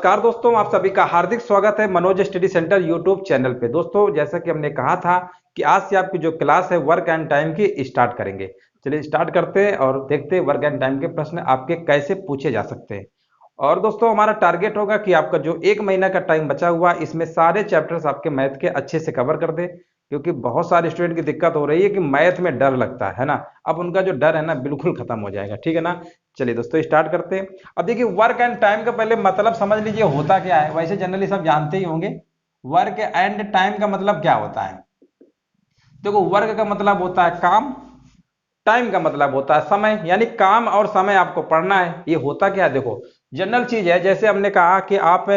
नमस्कार दोस्तों, आप सभी का हार्दिक स्वागत है Manoj study centre YouTube channel पे। दोस्तों, जैसा कि हमने कहा था कि आज से आपकी जो क्लास है वर्क एंड टाइम की स्टार्ट करेंगे। चलिए स्टार्ट करते हैं और देखते हैं वर्क एंड टाइम के प्रश्न आपके कैसे पूछे जा सकते हैं। और दोस्तों, हमारा टारगेट होगा कि आपका जो एक महीना का टाइम बचा हुआ है इसमें सारे चैप्टर्स आपके मैथ के अच्छे से कवर कर दे, क्योंकि बहुत सारे स्टूडेंट की दिक्कत हो रही है कि मैथ में डर लगता है ना। अब उनका जो डर है ना बिल्कुल खत्म हो जाएगा, ठीक है ना। चलिए दोस्तों स्टार्ट करते हैं। अब देखिए, वर्क एंड टाइम का पहले मतलब समझ लीजिए होता क्या है। वैसे जनरली सब जानते ही होंगे वर्क एंड टाइम का मतलब क्या होता है। देखो, वर्क का मतलब होता है काम, टाइम का मतलब होता है समय, यानी काम और समय आपको पढ़ना है। ये होता क्या है, देखो जनरल चीज है। जैसे हमने कहा कि आप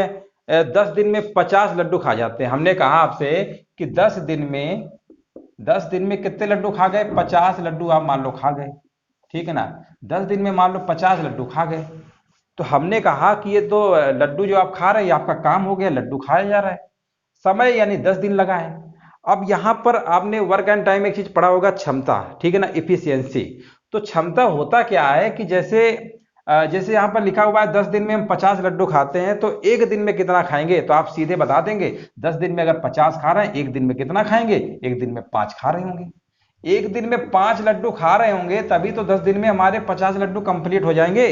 10 दिन में 50 लड्डू खा जाते हैं। हमने कहा आपसे कि 10 दिन में कितने लड्डू खा गए, 50 लड्डू आप मान लो खा गए, ठीक है ना। 10 दिन में मान लो 50 लड्डू खा गए, तो हमने कहा कि ये तो लड्डू जो आप खा रहे हैं ये आपका काम हो गया, लड्डू खाया जा रहा है। समय यानी 10 दिन लगा है। अब यहां पर आपने वर्क एंड टाइम एक चीज पढ़ा होगा, क्षमता, ठीक है ना, इफिशियंसी। तो क्षमता होता क्या है कि जैसे यहां पर लिखा हुआ है 10 दिन में हम 50 लड्डू खाते हैं, तो एक दिन में कितना खाएंगे तो आप सीधे बता देंगे। 10 दिन में अगर 50 खा रहे हैं, एक दिन में कितना खाएंगे, एक दिन में 5 खा रहे होंगे। एक दिन में 5 लड्डू खा रहे होंगे तभी तो 10 दिन में हमारे 50 लड्डू कंप्लीट हो जाएंगे।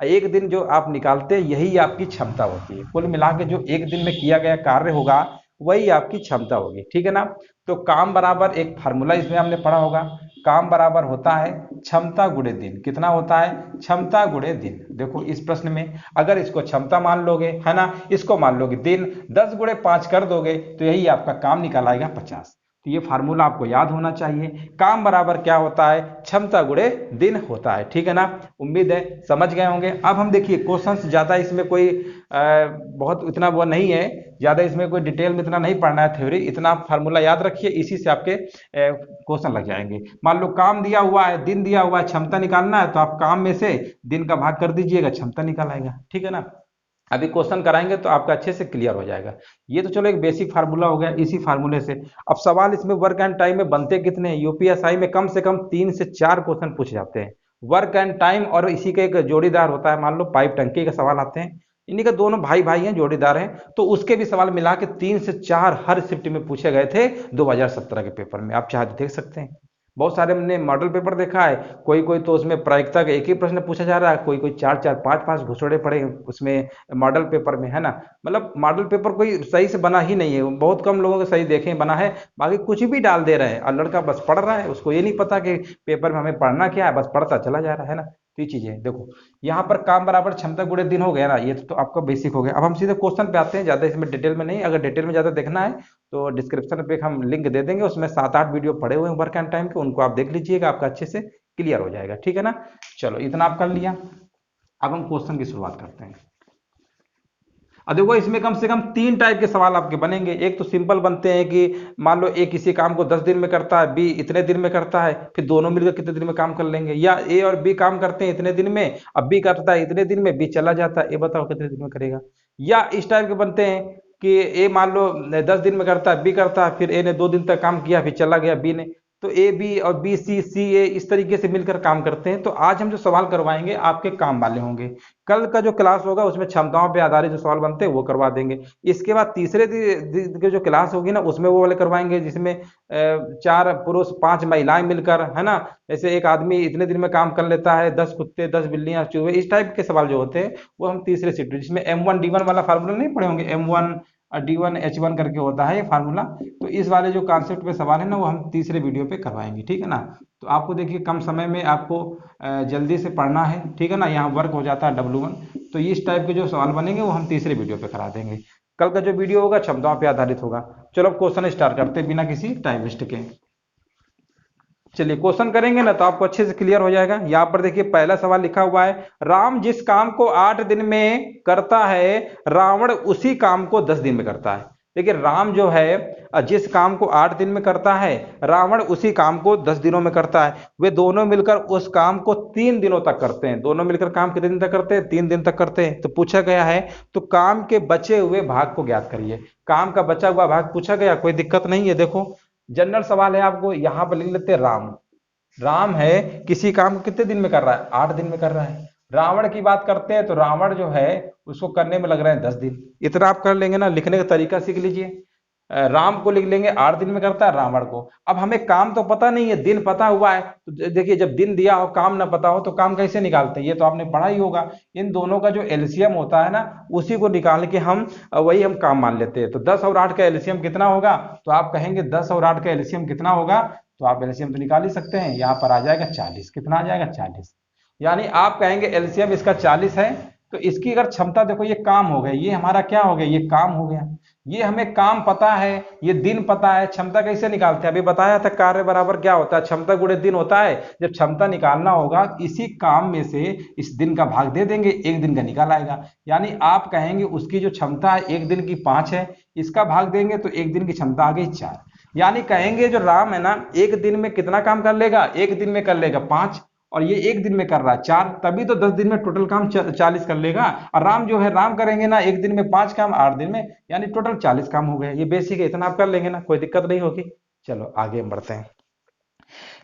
एक दिन जो आप निकालते हैं यही आपकी क्षमता होती है। कुल मिला के जो एक दिन में किया गया कार्य होगा वही आपकी क्षमता होगी, ठीक है ना। तो काम बराबर एक फार्मूला इसमें हमने पढ़ा होगा, काम बराबर होता है क्षमता गुणे दिन। कितना होता है, क्षमता गुणे दिन। देखो इस प्रश्न में अगर इसको क्षमता मान लोगे, है ना, इसको मान लोगे दिन, 10 गुणे 5 कर दोगे तो यही आपका काम निकल आएगा 50। तो ये फार्मूला आपको याद होना चाहिए। काम बराबर क्या होता है, क्षमता गुणे दिन होता है, ठीक है ना। उम्मीद है समझ गए होंगे। अब हम देखिए क्वेश्चंस ज्यादा इसमें कोई बहुत इतना वो नहीं है, ज्यादा इसमें कोई डिटेल में इतना नहीं पढ़ना है थ्योरी। इतना आप फार्मूला याद रखिए, इसी से आपके क्वेश्चन लग जाएंगे। मान लो काम दिया हुआ है, दिन दिया हुआ है, क्षमता निकालना है, तो आप काम में से दिन का भाग कर दीजिएगा, क्षमता निकाल आएगा, ठीक है ना। अभी क्वेश्चन कराएंगे तो आपका अच्छे से क्लियर हो जाएगा। ये तो चलो एक बेसिक फार्मूला हो गया, इसी फार्मूले से अब सवाल इसमें वर्क एंड टाइम में बनते कितने हैं। यूपीएसआई में कम से कम 3 से 4 क्वेश्चन पूछे जाते हैं वर्क एंड टाइम, और इसी का एक जोड़ीदार होता है। मान लो पाइप टंकी के सवाल आते हैं, इन्हीं का दोनों भाई भाई हैं, जोड़ीदार हैं, तो उसके भी सवाल मिला के 3 से 4 हर शिफ्ट में पूछे गए थे 2017 के पेपर में। आप चाहे तो देख सकते हैं। बहुत सारे हमने मॉडल पेपर देखा है, कोई कोई तो उसमें प्रायिकता का एक ही प्रश्न पूछा जा रहा है, कोई कोई 4 4 5 5 घुसड़े पड़े उसमें मॉडल पेपर में, है ना। मतलब मॉडल पेपर कोई सही से बना ही नहीं है, बहुत कम लोगों के सही देखे बना है, बाकी कुछ भी डाल दे रहे हैं और लड़का बस पढ़ रहा है। उसको ये नहीं पता कि पेपर में हमें पढ़ना क्या है, बस पढ़ता चला जा रहा है ना। तो ये चीजें देखो, यहाँ पर काम बराबर क्षमता गुणे दिन हो गया ना, ये तो आपका बेसिक हो गया। अब हम सीधे क्वेश्चन पे आते हैं, ज्यादा इसमें डिटेल में नहीं। अगर डिटेल में ज्यादा देखना है तो डिस्क्रिप्शन पे हम लिंक दे देंगे, उसमें 7 8 वीडियो पड़े हुए हैं वर्क एंड टाइम के, उनको आप देख लीजिएगा, आपका अच्छे से क्लियर हो जाएगा, ठीक है ना। चलो इतना आप कर लिया। अब हम क्वेश्चन की शुरुआत करते हैं। अब देखो, इसमें कम से कम 3 टाइप के सवाल आपके बनेंगे। एक तो सिंपल बनते हैं कि मान लो ए किसी काम को 10 दिन में करता है, बी इतने दिन में करता है, फिर दोनों मिलकर कितने दिन में काम कर लेंगे। या ए और बी काम करते हैं इतने दिन में, अब बी करता है इतने दिन में, बी चला जाता है, ए बताओ कितने दिन में करेगा। या इस टाइप के बनते हैं कि ए मान लो 10 दिन में करता है, बी करता है, फिर ए ने 2 दिन तक काम किया, फिर चला गया बी ने, तो ए बी और बी सी सी ए इस तरीके से मिलकर काम करते हैं। तो आज हम जो सवाल करवाएंगे आपके काम वाले होंगे। कल का जो क्लास होगा उसमें क्षमताओं पे आधारित जो सवाल बनते हैं वो करवा देंगे। इसके बाद तीसरे दिन की जो क्लास होगी ना उसमें वो वाले करवाएंगे जिसमें 4 पुरुष 5 महिलाएं मिलकर, है ना। जैसे एक आदमी इतने दिन में काम कर लेता है, 10 कुत्ते 10 बिल्लियां चूहे, इस टाइप के सवाल जो होते हैं वो हम तीसरे शिफ्ट, जिसमें M1 D1 वाला फार्मूला नहीं पढ़े होंगे, M1 D1 H1 करके होता है ये फार्मूला। तो इस वाले जो कॉन्सेप्ट पे सवाल है ना वो हम तीसरे वीडियो पे करवाएंगे, ठीक है ना। तो आपको देखिए कम समय में आपको जल्दी से पढ़ना है, ठीक है ना। यहाँ वर्क हो जाता है W1, तो इस टाइप के जो सवाल बनेंगे वो हम तीसरे वीडियो पे करा देंगे। कल का जो वीडियो होगा क्षमताओं पे आधारित होगा। चलो अब क्वेश्चन स्टार्ट करते हैं बिना किसी टाइम वेस्ट के। चलिए क्वेश्चन करेंगे ना तो आपको अच्छे से क्लियर हो जाएगा। यहाँ पर देखिए पहला सवाल लिखा हुआ है, राम जिस काम को 8 दिन में करता है रावण उसी काम को 10 दिन में करता है। देखिए राम जो है जिस काम को 8 दिन में करता है, रावण उसी काम को 10 दिनों में करता है। वे दोनों मिलकर उस काम को 3 दिनों तक करते हैं। दोनों मिलकर काम कितने दिन तक करते हैं, 3 दिन तक करते हैं। तो पूछा गया है तो काम के बचे हुए भाग को ज्ञात करिए। काम का बचा हुआ भाग पूछा गया, कोई दिक्कत नहीं है। देखो जनरल सवाल है, आपको यहाँ पर लिख लेते हैं राम। राम है किसी काम को कितने दिन में कर रहा है, 8 दिन में कर रहा है। रावण की बात करते हैं तो रावण जो है उसको करने में लग रहे हैं 10 दिन। इतना आप कर लेंगे ना, लिखने का तरीका सीख लीजिए। राम को लिख लेंगे 8 दिन में करता है रावण को। अब हमें काम तो पता नहीं है, दिन पता हुआ है तो देखिए, जब दिन दिया हो काम ना पता हो तो काम कैसे निकालते हैं, ये तो आपने पढ़ा ही होगा। इन दोनों का जो एलसीएम होता है ना, उसी को निकाल के हम वही हम काम मान लेते हैं। तो 10 और 8 का एलसीएम कितना होगा, तो आप कहेंगे 10 और 8 का एलसीएम कितना होगा, तो आप एलसीएम तो निकाल ही सकते हैं। यहाँ पर आ जाएगा 40। कितना आ जाएगा, 40। यानी आप कहेंगे एलसीएम इसका 40 है, तो इसकी अगर क्षमता देखो, ये काम हो गया, ये हमारा क्या हो गया, ये काम हो गया। ये हमें काम पता है, ये दिन पता है, क्षमता कैसे निकालते हैं, अभी बताया था कार्य बराबर क्या होता है, क्षमता गुणे दिन होता है। जब क्षमता निकालना होगा, इसी काम में से इस दिन का भाग दे देंगे, एक दिन का निकाल आएगा। यानी आप कहेंगे उसकी जो क्षमता है एक दिन की 5 है, इसका भाग देंगे तो एक दिन की क्षमता आ गई 4। यानी कहेंगे जो राम है ना, एक दिन में कितना काम कर लेगा, एक दिन में कर लेगा 5, और ये एक दिन में कर रहा है 4, तभी तो 10 दिन में टोटल काम 40 कर लेगा। और राम जो है, राम करेंगे ना एक दिन में 5 काम, 8 दिन में, यानी टोटल 40 काम हो गए। ये बेसिक है, इतना आप कर लेंगे ना, कोई दिक्कत नहीं होगी। चलो आगे बढ़ते हैं।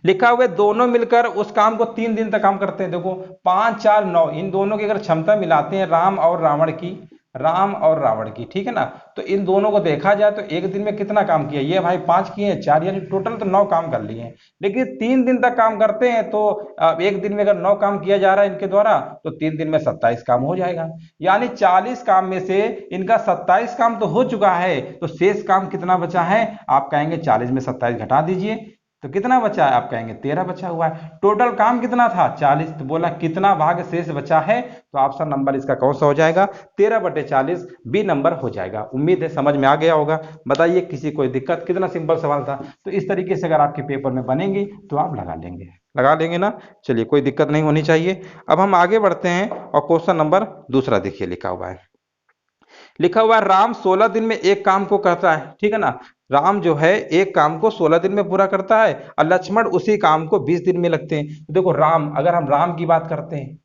लिखा हुआ है दोनों मिलकर उस काम को 3 दिन तक काम करते हैं। देखो 5 4 9, इन दोनों की अगर क्षमता मिलाते हैं, राम और रावण की, राम और रावण की, ठीक है ना, तो इन दोनों को देखा जाए तो एक दिन में कितना काम किया, ये भाई 5 किए हैं, 4, यानी टोटल तो 9 काम कर लिए हैं। लेकिन 3 दिन तक काम करते हैं, तो एक दिन में अगर 9 काम किया जा रहा है इनके द्वारा, तो 3 दिन में 27 काम हो जाएगा। यानी 40 काम में से इनका 27 काम तो हो चुका है, तो शेष काम कितना बचा है, आप कहेंगे 40 में 27 घटा दीजिए, तो कितना बचा है, आप कहेंगे 13 बचा हुआ है। टोटल काम कितना था, 40, तो बोला कितना भाग शेष बचा है, तो ऑप्शन नंबर इसका कौन सा हो जाएगा, 13/40, बी नंबर हो जाएगा। उम्मीद है समझ में आ गया होगा। बताइए किसी कोई दिक्कत, कितना सिंपल सवाल था। तो इस तरीके से अगर आपके पेपर में बनेंगे तो आप लगा लेंगे ना। चलिए कोई दिक्कत नहीं होनी चाहिए। अब हम आगे बढ़ते हैं और क्वेश्चन नंबर दूसरा देखिए, लिखा हुआ है राम 16 दिन में एक काम को करता है, ठीक है ना। राम जो है एक काम को 16 दिन में पूरा करता है, और लक्ष्मण उसी काम को 20 दिन में लगते हैं। तो देखो राम, अगर हम राम की बात करते हैं,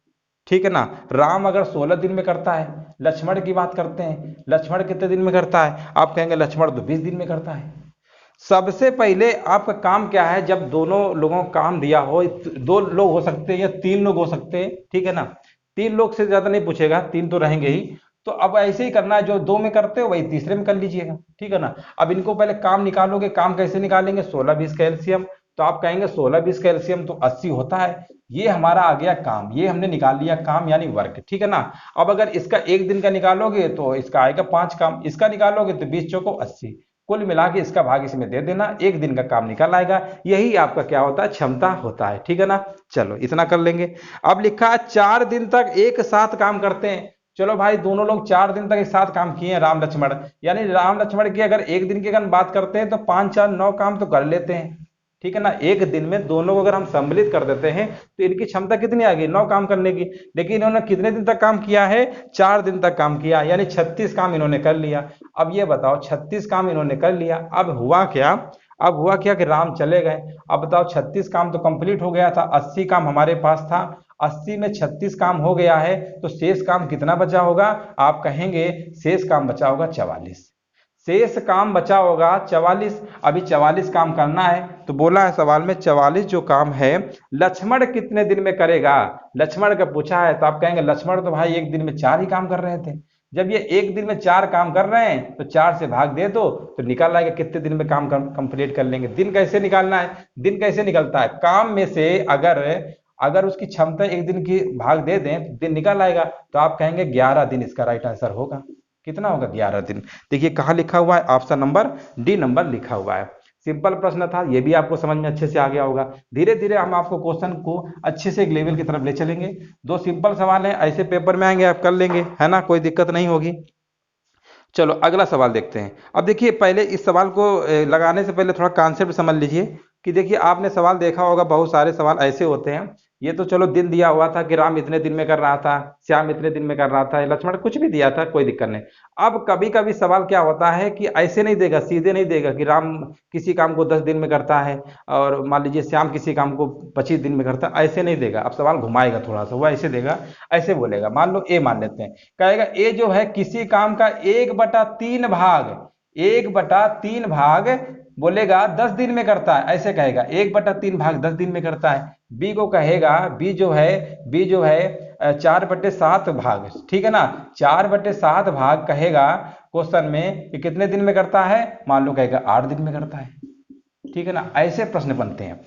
ठीक है ना, राम अगर 16 दिन में करता है, लक्ष्मण की बात करते हैं, लक्ष्मण कितने दिन में करता है, आप कहेंगे लक्ष्मण तो 20 दिन में करता है। सबसे पहले आपका काम क्या है, जब दोनों लोगों को काम दिया हो, 2 लोग हो सकते हैं या 3 लोग हो सकते हैं, ठीक है ना, 3 लोग से ज्यादा नहीं पूछेगा, 3 तो रहेंगे ही। तो अब ऐसे ही करना है, जो 2 में करते हो वही तीसरे में कर लीजिएगा, ठीक है ना। अब इनको पहले काम निकालोगे, काम कैसे निकालेंगे, 16 20 का एलसीएम, तो आप कहेंगे 16 20 का एलसीएम तो 80 होता है। ये हमारा आ गया काम, ये हमने निकाल लिया काम यानी वर्क, ठीक है ना। अब अगर इसका एक दिन का निकालोगे तो इसका आएगा 5 काम, इसका निकालोगे तो 20 चौको 80, कुल मिला के इसका भाग इसमें दे देना, एक दिन का काम निकल आएगा। यही आपका क्या होता है, क्षमता होता है, ठीक है ना। चलो इतना कर लेंगे। अब लिखा है 4 दिन तक एक साथ काम करते हैं। चलो भाई, दोनों लोग 4 दिन तक एक साथ काम किए हैं, राम लक्ष्मण, यानी राम लक्ष्मण की अगर एक दिन की अगर बात करते हैं तो 5 4 9 काम तो कर लेते हैं, ठीक है ना। एक दिन में दोनों को अगर हम सम्मिलित कर देते हैं तो इनकी क्षमता कितनी आ गई, 9 काम करने की। लेकिन इन्होंने कितने दिन तक काम किया है, 4 दिन तक काम किया, यानी 36 काम इन्होंने कर लिया। अब ये बताओ 36 काम इन्होंने कर लिया, अब हुआ क्या, अब हुआ क्या कि राम चले गए। अब बताओ 36 काम तो कंप्लीट हो गया था, 80 काम हमारे पास था, 80 में 36 काम हो गया है, तो शेष काम कितना बचा होगा, आप कहेंगे शेष काम बचा होगा 44। शेष काम बचा होगा 44। अभी 44 काम करना है, तो बोला है सवाल में 44 जो काम है लक्ष्मण कितने दिन में करेगा, लक्ष्मण का पूछा है, तो आप कहेंगे लक्ष्मण तो भाई एक दिन में 4 ही काम कर रहे थे। जब ये एक दिन में 4 काम कर रहे हैं तो 4 से भाग दे दो, तो निकाल आएगा कितने दिन में काम कंप्लीट कर लेंगे। दिन कैसे निकालना है, दिन कैसे निकलता है, काम में से अगर अगर उसकी क्षमता एक दिन की भाग दे दें तो दिन निकल आएगा। तो आप कहेंगे 11 दिन इसका राइट आंसर होगा। कितना होगा, 11 दिन। देखिए कहाँ लिखा हुआ है, ऑप्शन नंबर डी नंबर लिखा हुआ है। सिंपल प्रश्न था, ये भी आपको समझ में अच्छे से आ गया होगा। धीरे धीरे हम आपको क्वेश्चन को अच्छे से एक लेवल की तरफ ले चलेंगे। 2 सिंपल सवाल हैं, ऐसे पेपर में आएंगे आप कर लेंगे, है ना, कोई दिक्कत नहीं होगी। चलो अगला सवाल देखते हैं। अब देखिए पहले इस सवाल को लगाने से पहले थोड़ा कॉन्सेप्ट समझ लीजिए कि देखिए आपने सवाल देखा होगा, बहुत सारे सवाल ऐसे होते हैं। ये तो चलो दिन दिया हुआ था कि राम इतने दिन में कर रहा था, श्याम इतने दिन में कर रहा था, लक्ष्मण कुछ भी दिया था, कोई दिक्कत नहीं। अब कभी कभी सवाल क्या होता है कि ऐसे नहीं देगा, सीधे नहीं देगा कि राम किसी काम को 10 दिन में करता है और मान लीजिए श्याम किसी काम को 25 दिन में करता है, ऐसे नहीं देगा। अब सवाल घुमाएगा थोड़ा सा, वो ऐसे देगा, ऐसे बोलेगा, मान लो ए मान लेते हैं, कहेगा ए जो है किसी काम का 1/3 भाग, 1/3 भाग बोलेगा 10 दिन में करता है, ऐसे कहेगा 1/3 भाग 10 दिन में करता है। बी को कहेगा, बी जो है 4/7 भाग, ठीक है ना। 4/7 भाग कहेगा क्वेश्चन में कि कितने दिन में करता है, मान लो कहेगा 8 दिन में करता है, ठीक है ना। ऐसे प्रश्न बनते हैं।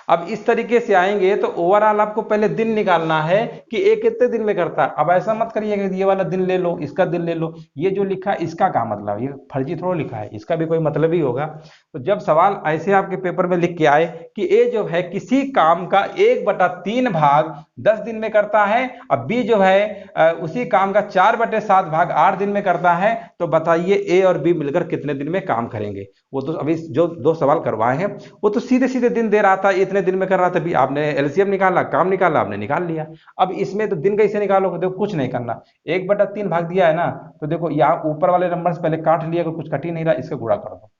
अब इस तरीके से आएंगे तो ओवरऑल आपको पहले दिन निकालना है कि एक कितने दिन में करता है। अब ऐसा मत करिएगा कि ये वाला दिन ले लो, इसका दिन ले लो, ये जो लिखा है इसका क्या मतलब, ये फर्जी थोड़ा लिखा है, इसका भी कोई मतलब ही होगा। तो जब सवाल ऐसे आपके पेपर में लिख के आए कि ए जो है किसी काम का 1/3 भाग 10 दिन में करता है, अब बी जो है उसी काम का 4/7 भाग 8 दिन में करता है, तो बताइए ए और बी मिलकर कितने दिन में काम करेंगे। वो तो अभी जो 2 सवाल करवाए हैं वो तो सीधे सीधे दिन दे रहा था, इतने दिन में कर रहा था, भी आपने एलसीएम निकाला, काम निकाला, आपने निकाल लिया। अब इसमें तो दिन कैसे निकालोगे, देखो कुछ नहीं करना, 1/3 भाग दिया है ना, तो देखो यहाँ ऊपर वाले नंबर से पहले काट लिया, कुछ कट ही नहीं रहा, इसका गुणा कर दो।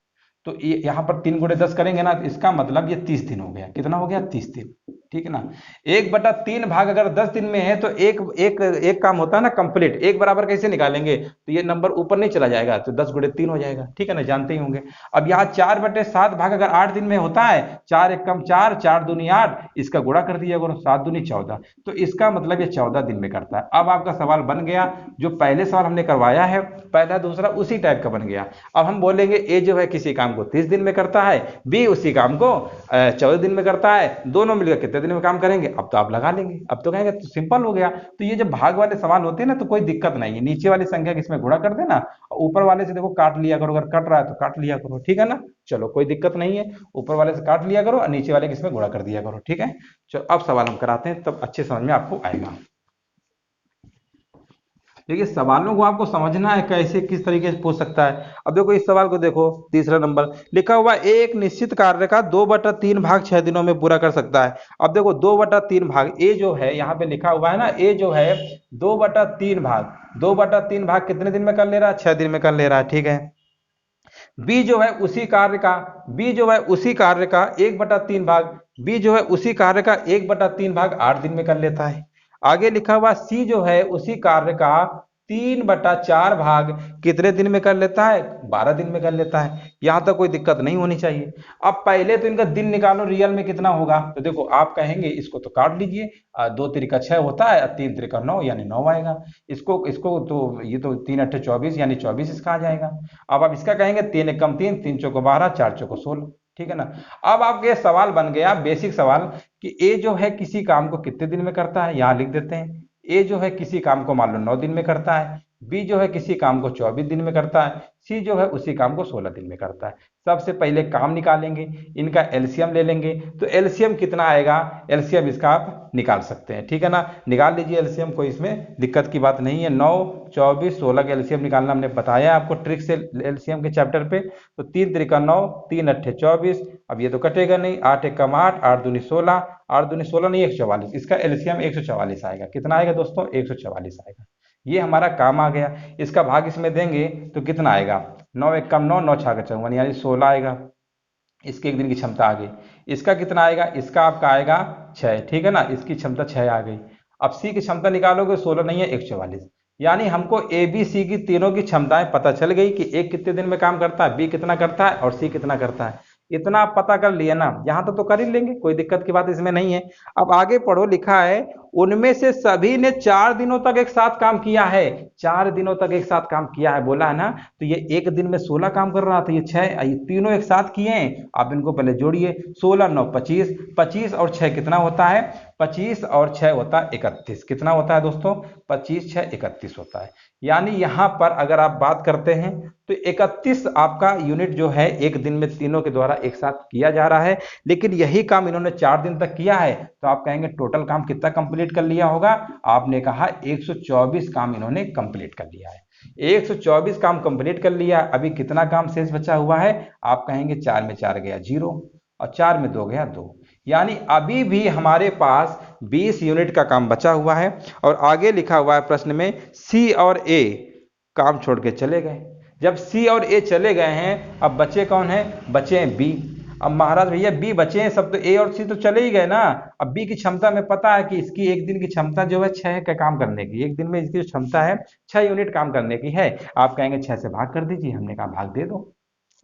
तो ये यहाँ पर 3 × 10 करेंगे ना, तो इसका मतलब ये 30 दिन हो गया। कितना हो गया, 30 दिन, ठीक है ना। 1/3 भाग अगर 10 दिन में है तो एक एक एक काम होता है ना कंप्लीट, एक बराबर कैसे निकालेंगे, तो ये नंबर ऊपर नहीं चला जाएगा, तो 10 × 3 हो जाएगा, ठीक है ना, जानते ही होंगे। अब यहाँ 4/7 भाग अगर 8 दिन में होता है, 4 × 1 = 4, 4 × 2 = 8, इसका गुणा कर दिया करो, 7 × 2 = 14, तो इसका मतलब ये 14 दिन में करता है। अब आपका सवाल बन गया, जो पहले सवाल हमने करवाया है पहला दूसरा उसी टाइप का बन गया। अब हम बोलेंगे ए जो है किसी काम को 30 दिन में करता है, बी उसी काम को 14 दिन में करता है, दोनों मिलकर कितने दिन में काम करेंगे। अब तो आप लगा लेंगे, अब तो कहेंगे तो सिंपल हो गया। तो ये जब भाग वाले सवाल होते हैं ना तो कोई दिक्कत नहीं है, नीचे वाली संख्या किसमें गुणा कर देना, ऊपर वाले से देखो काट लिया करो, अगर कट रहा है तो काट लिया करो, ठीक है ना। चलो कोई दिक्कत नहीं है, ऊपर वाले से काट लिया करो और नीचे वाले किसमें गुणा कर दिया करो, ठीक है। चलो अब सवाल हम कराते हैं, तब अच्छे समझ में आपको आएगा। देखिए सवालों को आपको समझना है कैसे किस तरीके से पूछ सकता है। अब देखो इस सवाल को देखो, तीसरा नंबर लिखा हुआ एक निश्चित कार्य का 2/3 भाग 6 दिनों में पूरा कर सकता है। अब देखो 2/3 भाग, ए जो है यहाँ पे लिखा हुआ है ना, ए जो है 2/3 भाग कितने दिन में कर ले रहा है, 6 दिन में कर ले रहा है, ठीक है। बी जो है उसी कार्य का, बी जो है उसी कार्य का 1/3 भाग, बी जो है उसी कार्य का 1/3 भाग 8 दिन में कर लेता है। आगे लिखा हुआ सी जो है उसी कार्य का 3/4 भाग कितने दिन में कर लेता है, 12 दिन में कर लेता है। यहां तक कोई दिक्कत नहीं होनी चाहिए। अब पहले तो इनका दिन निकालो, रियल में कितना होगा, तो देखो आप कहेंगे इसको तो काट लीजिए, 2 × 6 होता है, 3 × 9 यानी 9 आएगा। इसको इसको तो ये तो 3 × 8 = 24 यानी 24 इसका आ जाएगा। अब आप इसका कहेंगे 3 × 1 = 3, 3 × 4 = 12, 4 × 4 = 16, ठीक है ना। अब आपके सवाल बन गया बेसिक सवाल कि ए जो है किसी काम को कितने दिन में करता है, यहां लिख देते हैं। ए जो है किसी काम को मान लो 9 दिन में करता है, बी जो है किसी काम को 24 दिन में करता है, सी जो है उसी काम को 16 दिन में करता है। सबसे पहले काम निकालेंगे, इनका एलसीएम ले लेंगे, तो एलसीएम कितना आएगा, एलसीएम इसका आप निकाल सकते हैं, ठीक है ना। निकाल लीजिए एलसीएम, कोई इसमें दिक्कत की बात नहीं है। 9, 24, 16 का एलसीएम निकालना हमने बताया आपको ट्रिक से एलसीएम के चैप्टर पे। तो 3 × 3 = 9, 3 × 8 = 24, अब ये तो कटेगा नहीं, 8 × 1 = 8, 8 × 2 = 16, 8 × 2 = 16 नहीं 144, इसका एलसीएम 144 आएगा। कितना आएगा दोस्तों, 144 आएगा। ये हमारा काम आ गया। इसका भाग इसमें देंगे तो कितना आएगा, 9 × 1 = 9, 9 × 6 = 54 यानी 16 आएगा। इसके एक दिन की क्षमता आ गई। इसका कितना आएगा, इसका आपका आएगा 6, ठीक है ना, इसकी क्षमता 6 आ गई। अब सी की क्षमता निकालोगे, 16 नहीं है 144, यानी हमको ए बी सी की तीनों की क्षमताएं पता चल गई कि ए कितने दिन में काम करता है, बी कितना करता है और सी कितना करता है। इतना आप पता कर लिए ना, यहां तक तो कर ही लेंगे, कोई दिक्कत की बात इसमें नहीं है। अब आगे पढ़ो, लिखा है उनमें से सभी ने 4 दिनों तक एक साथ काम किया है। 4 दिनों तक एक साथ काम किया है बोला है ना, तो ये एक दिन में 16 काम कर रहा था, ये 6, ये तीनों एक साथ किए हैं। आप इनको पहले जोड़िए, 16 9 25, 25 और 6 कितना होता है, 25 और 6 होता है 31। कितना होता है दोस्तों, 25 6 31 होता है। यानी यहां पर अगर आप बात करते हैं तो 31 आपका यूनिट जो है एक दिन में तीनों के द्वारा एक साथ किया जा रहा है। लेकिन यही काम इन्होंने 4 दिन तक किया है, तो आप कहेंगे टोटल काम कितना कंप्लीट कर लिया होगा। आपने कहा 124 काम इन्होंने कंप्लीट कर लिया है। 124 काम कंप्लीट कर लिया। अभी कितना काम शेष बचा हुआ है, आप कहेंगे 4 में 4 गया 0 और 4 में 2 गया 2, यानी अभी भी हमारे पास 20 यूनिट का काम बचा हुआ है। और आगे लिखा हुआ है प्रश्न में सी और ए काम छोड़ के चले गए। जब सी और ए चले गए हैं, अब बचे कौन है, बचे हैं बी। अब महाराज भैया बी बचे हैं, सब तो ए और सी तो चले ही गए ना। अब बी की क्षमता में पता है कि इसकी एक दिन की क्षमता जो है 6 का काम करने की, एक दिन में इसकी जो क्षमता है 6 यूनिट काम करने की है। आप कहेंगे 6 से भाग कर दीजिए, हमने कहा भाग दे दो।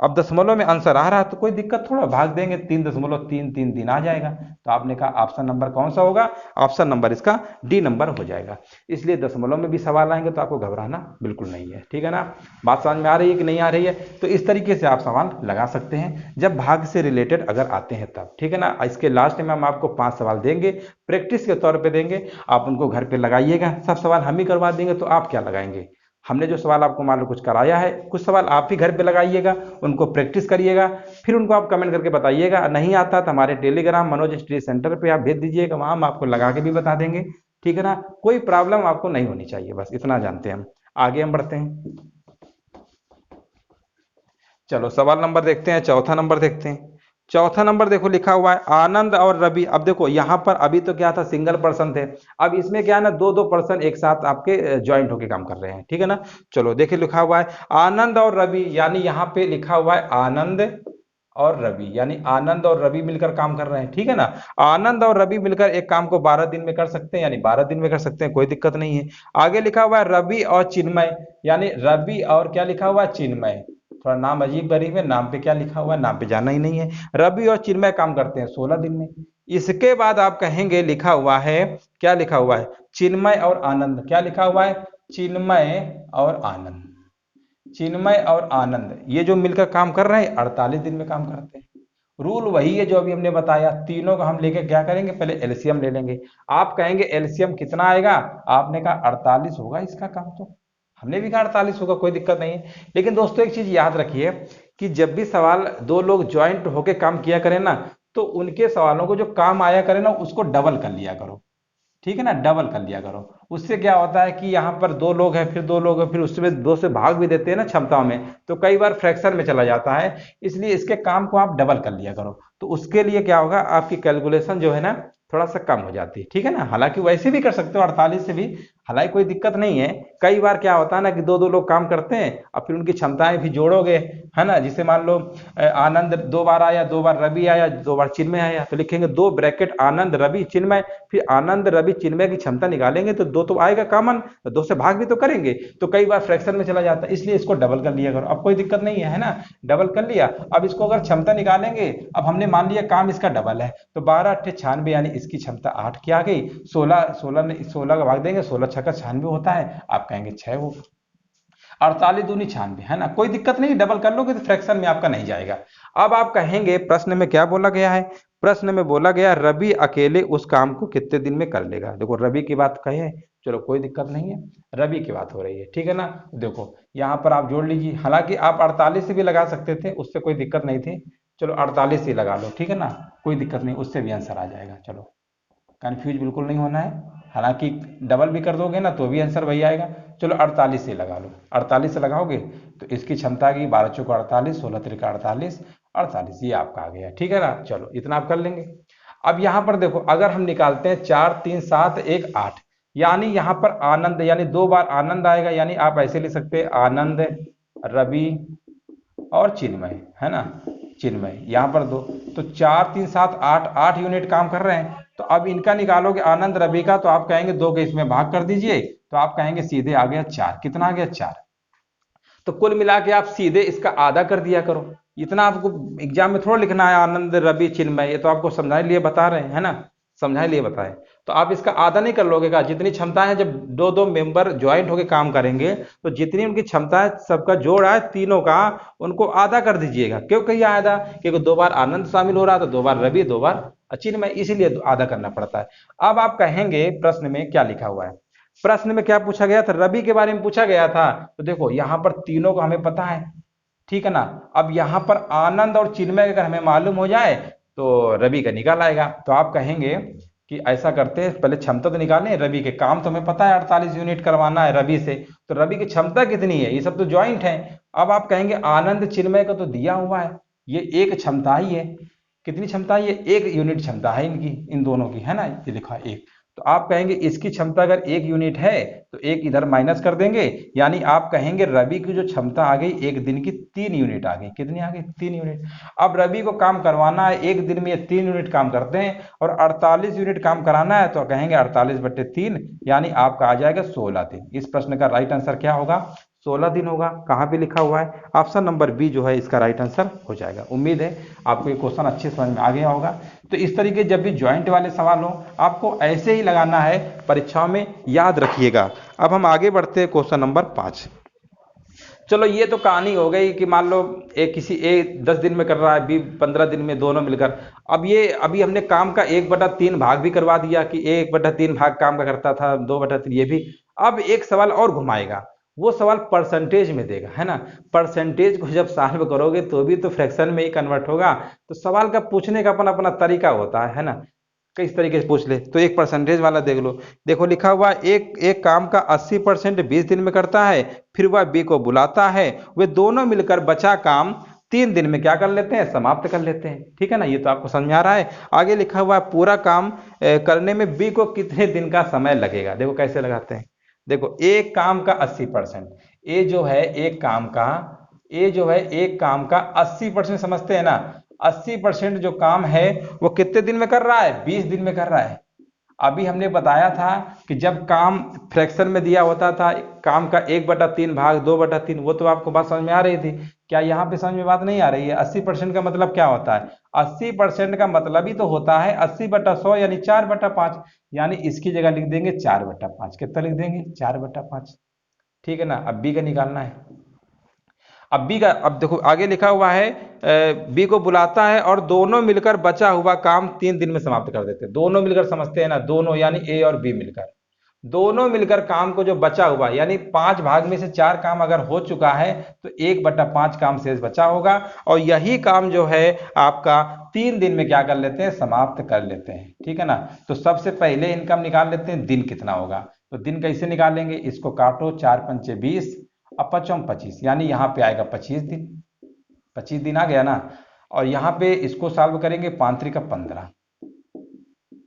अब दशमलव में आंसर आ रहा तो कोई दिक्कत थोड़ा, भाग देंगे 3.33 आ जाएगा। तो आपने कहा ऑप्शन नंबर कौन सा होगा, ऑप्शन नंबर इसका डी नंबर हो जाएगा। इसलिए दशमलव में भी सवाल आएंगे तो आपको घबराना बिल्कुल नहीं है, ठीक है ना। बात समझ में आ रही है कि नहीं आ रही है। तो इस तरीके से आप सवाल लगा सकते हैं जब भाग से रिलेटेड अगर आते हैं तब, ठीक है ना। इसके लास्ट में हम आपको 5 सवाल देंगे, प्रैक्टिस के तौर पर देंगे, आप उनको घर पर लगाइएगा। सब सवाल हम ही करवा देंगे तो आप क्या लगाएंगे, हमने जो सवाल आपको मान लो कुछ कराया है, कुछ सवाल आप ही घर पे लगाइएगा, उनको प्रैक्टिस करिएगा, फिर उनको आप कमेंट करके बताइएगा। नहीं आता तो हमारे टेलीग्राम मनोज स्टडी सेंटर पे आप भेज दीजिएगा, वहां हम आपको लगा के भी बता देंगे, ठीक है ना। कोई प्रॉब्लम आपको नहीं होनी चाहिए, बस इतना जानते हैं हम। आगे हम बढ़ते हैं, चलो सवाल नंबर देखते हैं, चौथा नंबर देखते हैं। चौथा नंबर देखो लिखा हुआ है आनंद और रवि। अब देखो यहाँ पर अभी तो क्या था, सिंगल पर्सन थे, अब इसमें क्या है ना, दो दो पर्सन एक साथ आपके ज्वाइंट होके काम कर रहे हैं, ठीक है ना। चलो देखिए लिखा हुआ है आनंद और रवि, यानी यहाँ पे लिखा हुआ है आनंद और रवि, यानी आनंद और रवि मिलकर काम कर रहे हैं, ठीक है ना। आनंद और रवि मिलकर एक काम को 12 दिन में कर सकते हैं, यानी 12 दिन में कर सकते हैं, कोई दिक्कत नहीं है। आगे लिखा हुआ है रवि और चिन्मय, यानी रवि और क्या लिखा हुआ है, चिन्मय। थोड़ा नाम अजीब गरीब है, नाम पे क्या लिखा हुआ है, नाम पे जाना ही नहीं है। रवि और चिन्मय काम करते हैं 16 दिन में। इसके बाद आप कहेंगे लिखा हुआ है, क्या लिखा हुआ है, चिन्मय और आनंद। क्या लिखा हुआ है, चिन्मय और आनंद। चिन्मय और आनंद ये जो मिलकर काम कर रहे हैं 48 दिन में काम करते हैं। रूल वही है जो अभी हमने बताया, तीनों को हम लेके क्या करेंगे, पहले एलसीएम ले लेंगे। आप कहेंगे एलसीएम कितना आएगा, आपने कहा 48 होगा इसका काम, तो हमने भी कहा 48 होगा, कोई दिक्कत नहीं है। लेकिन दोस्तों एक चीज याद रखिए कि जब भी सवाल दो लोग ज्वाइंट होके काम किया करें ना, तो उनके सवालों को जो काम आया करे ना उसको डबल कर लिया करो, ठीक है ना, डबल कर लिया करो। उससे क्या होता है कि यहाँ पर दो लोग हैं, फिर दो लोग हैं, फिर उसमें दो से भाग भी देते हैं ना क्षमताओं में, तो कई बार फ्रैक्शन में चला जाता है। इसलिए इसके काम को आप डबल कर लिया करो, तो उसके लिए क्या होगा, आपकी कैलकुलेशन जो है ना थोड़ा सा कम हो जाती है, ठीक है ना। हालांकि वैसे भी कर सकते हो 48 से भी, हालांकि कोई दिक्कत नहीं है। कई बार क्या होता है ना कि दो दो लोग काम करते हैं और फिर उनकी क्षमताएं भी जोड़ोगे, है ना। जिसे मान लो आनंद 2 बार आया, 2 बार रवि आया, 2 बार चिन्मय आया, तो लिखेंगे 2 ब्रैकेट आनंद रवि चिन्मय, फिर आनंद रवि चिन्मय की क्षमता निकालेंगे तो 2 तो आएगा कॉमन, तो 2 से भाग भी तो करेंगे, तो कई बार फ्रैक्शन में चला जाता है, इसलिए इसको डबल कर लिया करो। अब कोई दिक्कत नहीं है ना, डबल कर लिया। अब इसको अगर क्षमता निकालेंगे, अब हमने मान लिया काम इसका डबल है, तो 12 अट्ठे 96, यानी इसकी क्षमता 8 की आ गई। 16 का भाग देंगे, 16 छक्का 96 होता है, आप कहेंगे 6 हो। 48 दूनी 96, है ना, कोई दिक्कत नहीं, डबल कर लोगे तो फ्रैक्शन में आपका नहीं जाएगा। अब आप कहेंगे प्रश्न में क्या बोला गया है, प्रश्न में बोला गया रवि अकेले उस काम को कितने दिन में कर लेगा। देखो रवि की बात कहे, चलो कोई दिक्कत नहीं है, रवि की बात हो रही है, ठीक है ना। देखो यहाँ पर आप जोड़ लीजिए, हालांकि आप 48 से भी लगा सकते थे, उससे कोई दिक्कत नहीं थी। चलो 48 ही लगा लो, ठीक है ना, कोई दिक्कत नहीं, उससे भी आंसर आ जाएगा। चलो कंफ्यूज बिल्कुल नहीं होना है, हालांकि डबल भी कर दोगे ना तो भी आंसर वही आएगा। चलो 48 से लगा लो, 48 से लगाओगे तो इसकी क्षमता की 12 चौका 48, 16 तिरका 48, 48 ये आपका आ गया, ठीक है ना। चलो इतना आप कर लेंगे। अब यहाँ पर देखो अगर हम निकालते हैं 4 3 7 1 8, यानी यहाँ पर आनंद, यानी 2 बार आनंद आएगा, यानी आप ऐसे लिख सकते हैं आनंद रवि और चिन्मय, है ना, चिन्मय यहाँ पर दो, तो 4 3 7 8, 8 यूनिट काम कर रहे हैं। तो अब इनका निकालोगे आनंद रवि का, तो आप कहेंगे 2 के इसमें भाग कर दीजिए, तो आप कहेंगे सीधे आ गया 4। कितना आ गया, 4। तो कुल मिला के आप सीधे इसका आधा कर दिया करो। इतना आपको एग्जाम में थोड़ा लिखना है आनंद रवि चिन्मय, ये तो आपको समझाने लिए बता रहे हैं, है ना, समझाने लिए बताए। तो आप इसका आधा नहीं कर लोगे का, जितनी क्षमता है, जब दो दो मेंबर ज्वाइंट होकर काम करेंगे तो जितनी उनकी क्षमता है सबका जोड़ है तीनों का, उनको आधा कर दीजिएगा। क्यों कहिए आधा, क्योंकि 2 बार आनंद शामिल हो रहा है, तो 2 बार रवि 2 बार चिन्मय, इसीलिए आधा करना पड़ता है। अब आप कहेंगे प्रश्न में क्या लिखा हुआ है, प्रश्न में क्या पूछा गया था, रवि के बारे में पूछा गया था। तो देखो यहाँ पर तीनों को हमें पता है, ठीक है ना। अब यहाँ पर आनंद और चिन्मय अगर हमें मालूम हो जाए तो रवि का निकाल आएगा। तो आप कहेंगे कि ऐसा करते हैं, पहले क्षमता तो निकालें, रवि के काम तो हमें पता है 48 यूनिट करवाना है रवि से, तो रवि की क्षमता कितनी है, ये सब तो ज्वाइंट है। अब आप कहेंगे आनंद चिन्मय का तो दिया हुआ है, ये एक क्षमता ही है। कितनी क्षमता है, ये 1 यूनिट क्षमता है इनकी, इन दोनों की, है ना, ये लिखा है 1। तो आप कहेंगे इसकी क्षमता अगर 1 यूनिट है तो 1 इधर माइनस कर देंगे, यानी आप कहेंगे रवि की जो क्षमता आ गई एक दिन की 3 यूनिट आ गई। कितनी आ गई, 3 यूनिट। अब रवि को काम करवाना है एक दिन में, ये 3 यूनिट काम करते हैं, और 48 यूनिट काम कराना है, तो कहेंगे 48/3, यानी आपका आ जाएगा 16 दिन। इस प्रश्न का राइट आंसर क्या होगा, 16 दिन होगा। कहाँ पे लिखा हुआ है? ऑप्शन नंबर बी जो है इसका राइट आंसर हो जाएगा। उम्मीद है आपको ये क्वेश्चन अच्छे समझ में आ गया होगा। तो इस तरीके जब भी ज्वाइंट वाले सवाल हो आपको ऐसे ही लगाना है, परीक्षाओं में याद रखिएगा। अब हम आगे बढ़ते हैं क्वेश्चन नंबर 5। चलो ये तो कहानी हो गई कि मान लो ए 10 दिन में कर रहा है, बी 15 दिन में, दोनों मिलकर। अब ये अभी हमने काम का 1/3 भाग भी करवा दिया कि 1/3 भाग काम का करता था, 2/3 ये भी। अब एक सवाल और घुमाएगा, वो सवाल परसेंटेज में देगा, है ना। परसेंटेज को जब सॉल्व करोगे तो भी तो फ्रैक्शन में ही कन्वर्ट होगा। तो सवाल का पूछने का अपना अपना तरीका होता है ना। किस तरीके से पूछ ले, तो एक परसेंटेज वाला देख लो। देखो लिखा हुआ एक एक काम का 80% 20 दिन में करता है, फिर वह बी को बुलाता है, वे दोनों मिलकर बचा काम 3 दिन में क्या कर लेते हैं? समाप्त कर लेते हैं। ठीक है ना, ये तो आपको समझ में आ रहा है। आगे लिखा हुआ है पूरा काम करने में बी को कितने दिन का समय लगेगा। देखो कैसे लगाते हैं। देखो एक काम का 80%, ए जो है एक काम का, ए जो है एक काम का 80% समझते हैं ना। 80% जो काम है वो कितने दिन में कर रहा है? 20 दिन में कर रहा है। अभी हमने बताया था कि जब काम फ्रैक्शन में दिया होता था, काम का 1/3 भाग 2/3, वो तो आपको बात समझ में आ रही थी। क्या यहाँ पे समझ में बात नहीं आ रही है? 80% का मतलब क्या होता है? 80% का मतलब ही तो होता है 80/100 यानी 4/5। यानी इसकी जगह लिख देंगे 4/5। कितना लिख देंगे? 4/5। ठीक है ना। अब बी का निकालना है। अब बी का, अब देखो आगे लिखा हुआ है बी को बुलाता है और दोनों मिलकर बचा हुआ काम 3 दिन में समाप्त कर देते हैं। दोनों मिलकर समझते हैं ना, दोनों यानी ए और बी मिलकर, दोनों मिलकर काम को जो बचा हुआ, यानी 5 भाग में से 4 काम अगर हो चुका है तो 1/5 काम शेष बचा होगा, और यही काम जो है आपका 3 दिन में क्या कर लेते हैं? समाप्त कर लेते हैं। ठीक है ना। तो सबसे पहले इनकम निकाल लेते हैं, दिन कितना होगा। तो दिन कैसे निकालेंगे? इसको काटो, 4×5 = 20, अब 5×5 = 25, यानी यहाँ पे आएगा 25 दिन। 25 दिन आ गया ना। और यहाँ पे इसको सॉल्व करेंगे, 5×3 = 15।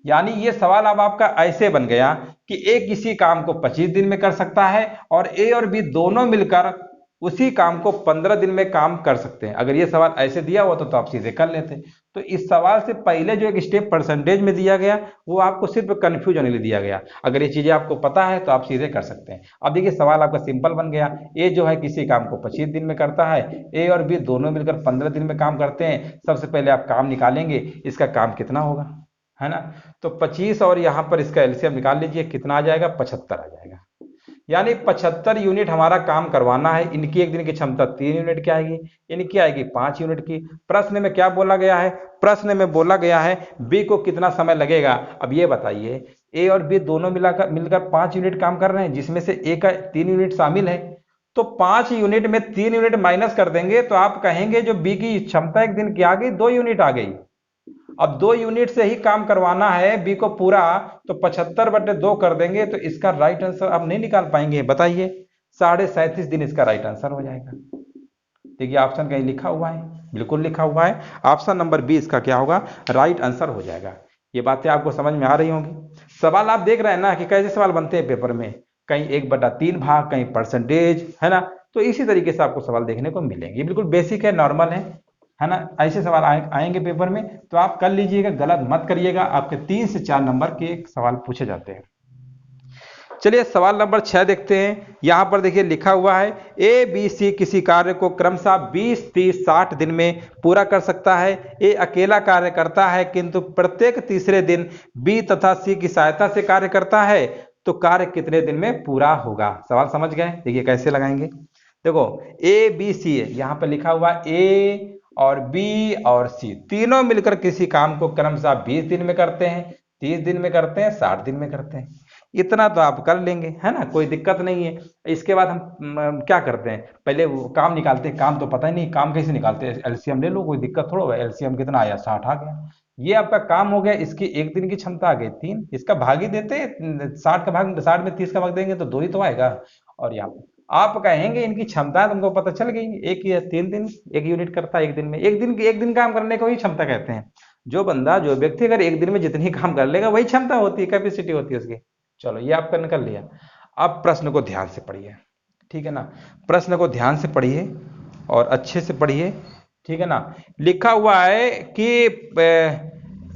यानी ये सवाल अब आपका ऐसे बन गया कि ए किसी काम को 25 दिन में कर सकता है और ए और बी दोनों मिलकर उसी काम को 15 दिन में काम कर सकते हैं। अगर ये सवाल ऐसे दिया हुआ तो आप सीधे कर लेते। तो इस सवाल से पहले जो एक स्टेप परसेंटेज में दिया गया वो आपको सिर्फ कंफ्यूज होने के लिए दिया गया। अगर ये चीजें आपको पता है तो आप सीधे कर सकते हैं। अब देखिए सवाल आपका सिंपल बन गया। ए जो है किसी काम को 25 दिन में करता है, ए और बी दोनों मिलकर 15 दिन में काम करते हैं। सबसे पहले आप काम निकालेंगे, इसका काम कितना होगा, है ना। तो 25 और यहाँ पर इसका एलसीएम निकाल लीजिए, कितना आ जाएगा? 75 आ जाएगा। यानी 75 यूनिट हमारा काम करवाना है। इनकी एक दिन की क्षमता 3 यूनिट की आएगी, इनकी आएगी 5 यूनिट की। प्रश्न में क्या बोला गया है? प्रश्न में बोला गया है बी को कितना समय लगेगा। अब ये बताइए, ए और बी दोनों मिलकर 5 यूनिट काम कर रहे हैं, जिसमें से ए का 3 यूनिट शामिल है। तो 5 यूनिट में 3 यूनिट माइनस कर देंगे तो आप कहेंगे जो बी की क्षमता एक दिन की आ गई, 2 यूनिट आ गई। अब 2 यूनिट से ही काम करवाना है बी को पूरा, तो 75/2 कर देंगे तो इसका राइट आंसर आप नहीं निकाल पाएंगे। बताइए, 37.5 दिन इसका राइट आंसर हो जाएगा। देखिए ऑप्शन कहीं लिखा हुआ है, बिल्कुल लिखा हुआ है। ऑप्शन नंबर बी इसका क्या होगा? राइट आंसर हो जाएगा। ये बातें आपको समझ में आ रही होंगी। सवाल आप देख रहे हैं ना कि कैसे सवाल बनते हैं पेपर में, कहीं 1/3 भाग, कहीं परसेंटेज, है ना। तो इसी तरीके से आपको सवाल देखने को मिलेंगे। बिल्कुल बेसिक है, नॉर्मल है ना। ऐसे सवाल आएंगे पेपर में तो आप कर लीजिएगा, गलत मत करिएगा। आपके 3 से 4 नंबर के सवाल पूछे जाते हैं। चलिए सवाल नंबर 6 देखते हैं। यहां पर देखिए लिखा हुआ है ए बी सी किसी कार्य को क्रमशः 20, 30, 60 दिन में पूरा कर सकता है। ए अकेला कार्य करता है किंतु प्रत्येक तीसरे दिन बी तथा सी की सहायता से कार्य करता है, तो कार्य कितने दिन में पूरा होगा। सवाल समझ गए? देखिए कैसे लगाएंगे। देखो ए बी सी है, यहां पर लिखा हुआ ए और बी और सी तीनों मिलकर किसी काम को क्रमशः 20 दिन में करते हैं, 30 दिन में करते हैं, 60 दिन में करते हैं। इतना तो आप कर लेंगे, है ना, कोई दिक्कत नहीं है। इसके बाद हम क्या करते हैं, पहले वो काम निकालते हैं। काम तो पता ही नहीं, काम कैसे निकालते हैं? एलसीएम ले लो, कोई दिक्कत थोड़ा है। एलसीएम कितना आया? 60 आ गया। ये आपका काम हो गया। इसकी एक दिन की क्षमता आ गई 3, इसका भाग ही देते हैं। 60 का भाग, 60 में 30 का भाग देंगे तो 2 ही तो आएगा। और यहाँ आप कहेंगे इनकी क्षमता तुमको पता चल गई, एक या 3 दिन 1 यूनिट करता है। एक दिन में, एक दिन काम करने को ही क्षमता कहते हैं। जो बंदा, जो व्यक्ति अगर एक दिन में जितनी काम कर लेगा वही क्षमता होती है, कैपेसिटी होती है उसकी। चलो ये आपका निकल लिया। अब प्रश्न को ध्यान से पढ़िए, ठीक है ना। प्रश्न को ध्यान से पढ़िए और अच्छे से पढ़िए, ठीक है ना। लिखा हुआ है कि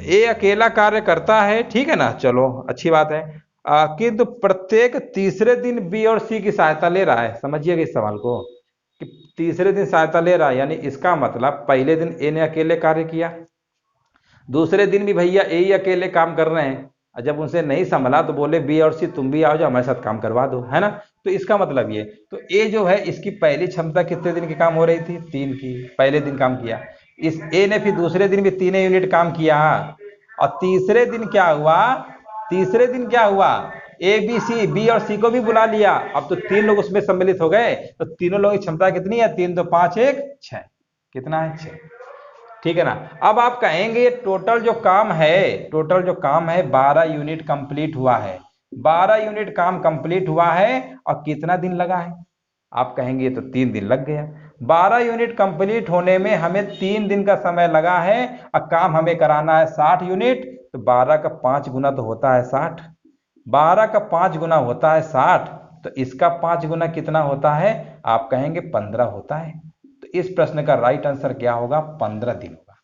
ए अकेला कार्य करता है, ठीक है ना। चलो अच्छी बात है। किंतु प्रत्येक तीसरे दिन बी और सी की सहायता ले रहा है। समझिएगा इस सवाल को कि तीसरे दिन सहायता ले रहा है, यानी इसका मतलब पहले दिन ए ने अकेले कार्य किया, दूसरे दिन भी भैया ए ही अकेले काम कर रहे हैं, और जब उनसे नहीं संभला तो बोले बी और सी तुम भी आओ जो हमारे साथ काम करवा दो, है ना। तो इसका मतलब ये, तो ए जो है इसकी पहली क्षमता कितने दिन की काम हो रही थी, 3 की, पहले दिन काम किया। इस ए ने फिर दूसरे दिन भी 3 यूनिट काम किया, और तीसरे दिन क्या हुआ, तीसरे दिन क्या हुआ, ए बी सी, बी और सी को भी बुला लिया। अब तो 3 लोग उसमें सम्मिलित हो गए, तो तीनों लोगों की क्षमता कितनी है, 3 2 5 1 6, कितना है 6, ठीक है ना। अब आप कहेंगे टोटल जो काम है, टोटल जो काम है 12 यूनिट कंप्लीट हुआ है, 12 यूनिट काम कंप्लीट हुआ है, और कितना दिन लगा है, आप कहेंगे तो 3 दिन लग गया। 12 यूनिट कंप्लीट होने में हमें 3 दिन का समय लगा है, और काम हमें कराना है 60 यूनिट, तो 12 का 5 गुना तो होता है 60, 12 का 5 गुना होता है 60, तो इसका 5 गुना कितना होता है, आप कहेंगे 15 होता है। तो इस प्रश्न का राइट आंसर क्या होगा, 15 दिन होगा।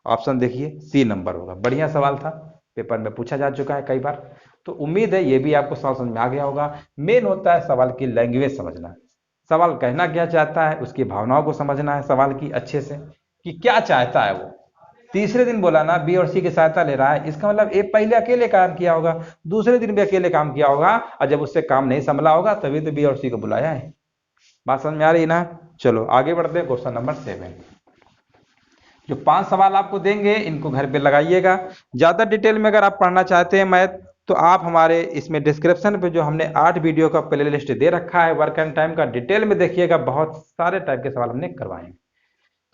ऑप्शन देखिए सी नंबर होगा। बढ़िया सवाल था, पेपर में पूछा जा चुका है कई बार, तो उम्मीद है ये भी आपको समझ में आ गया होगा। मेन होता है सवाल की लैंग्वेज समझना, सवाल कहना क्या चाहता है, उसकी भावनाओं को समझना है सवाल की अच्छे से, कि क्या चाहता है वो। तीसरे दिन बोला ना बी और सी की सहायता ले रहा है, इसका मतलब ए पहले अकेले काम किया होगा, दूसरे दिन भी अकेले काम किया होगा, और जब उससे काम नहीं संभला होगा तभी तो बी और सी को बुलाया है। बात समझ में आ रही ना। चलो आगे बढ़ते हैं, क्वेश्चन नंबर 7। जो 5 सवाल आपको देंगे इनको घर पे लगाइएगा। ज़्यादा डिटेल में अगर आप पढ़ना चाहते हैं मैथ, तो आप हमारे इसमें डिस्क्रिप्शन पे जो हमने 8 वीडियो का प्ले लिस्ट दे रखा है वर्क एंड टाइम का, डिटेल में देखिएगा, बहुत सारे टाइप के सवाल हमने करवाए।